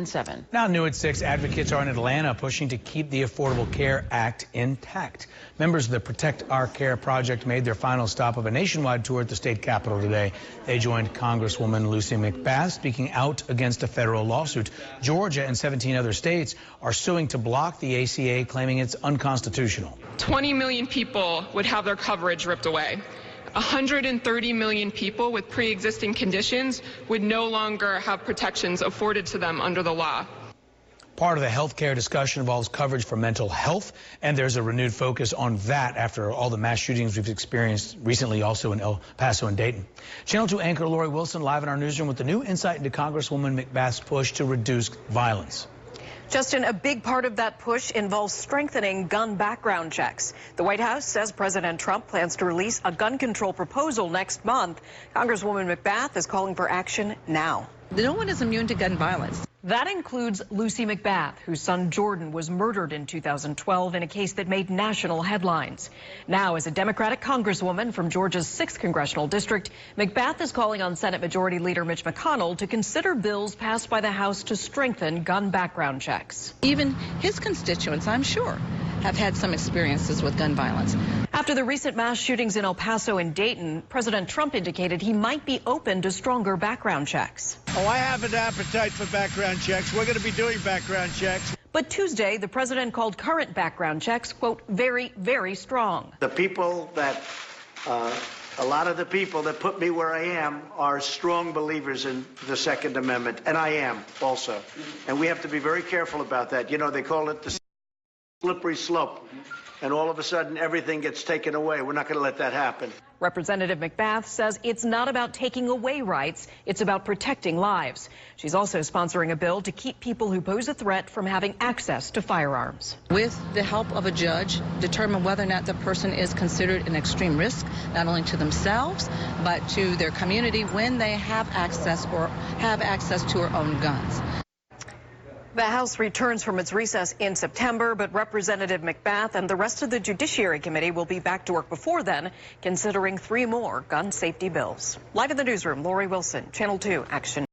7. Now new at 6, advocates are in Atlanta pushing to keep the Affordable Care Act intact. Members of the Protect Our Care project made their final stop of a nationwide tour at the state capitol today. They joined Congresswoman Lucy McBath speaking out against a federal lawsuit. Georgia and 17 other states are suing to block the ACA, claiming it's unconstitutional. 20 million people would have their coverage ripped away. 130 million people with pre-existing conditions would no longer have protections afforded to them under the law. Part of the health care discussion involves coverage for mental health, and there's a renewed focus on that after all the mass shootings we've experienced recently, also in El Paso and Dayton. Channel 2 anchor Lori Wilson live in our newsroom with the new insight into Congresswoman McBath's push to reduce violence. Justin, a big part of that push involves strengthening gun background checks. The White House says President Trump plans to release a gun control proposal next month. Congresswoman McBath is calling for action now. No one is immune to gun violence. That includes Lucy McBath, whose son Jordan was murdered in 2012 in a case that made national headlines. Now, as a Democratic congresswoman from Georgia's 6th congressional district, McBath is calling on Senate Majority Leader Mitch McConnell to consider bills passed by the House to strengthen gun background checks. Even his constituents, I'm sure, have had some experiences with gun violence. After the recent mass shootings in El Paso and Dayton, President Trump indicated he might be open to stronger background checks. Oh, I have an appetite for background checks. We're going to be doing background checks. But Tuesday, the president called current background checks, quote, very, very strong. The people that, a lot of the people that put me where I am are strong believers in the Second Amendment, and I am also. And we have to be very careful about that. You know, they call it the slippery slope, and all of a sudden everything gets taken away. We're not going to let that happen. Representative McBath says it's not about taking away rights, it's about protecting lives. She's also sponsoring a bill to keep people who pose a threat from having access to firearms. With the help of a judge, determine whether or not the person is considered an extreme risk, not only to themselves, but to their community when they have access to their own guns. The House returns from its recess in September, but Representative McBath and the rest of the Judiciary Committee will be back to work before then, considering 3 more gun safety bills. Live in the newsroom, Lori Wilson, Channel 2 Action.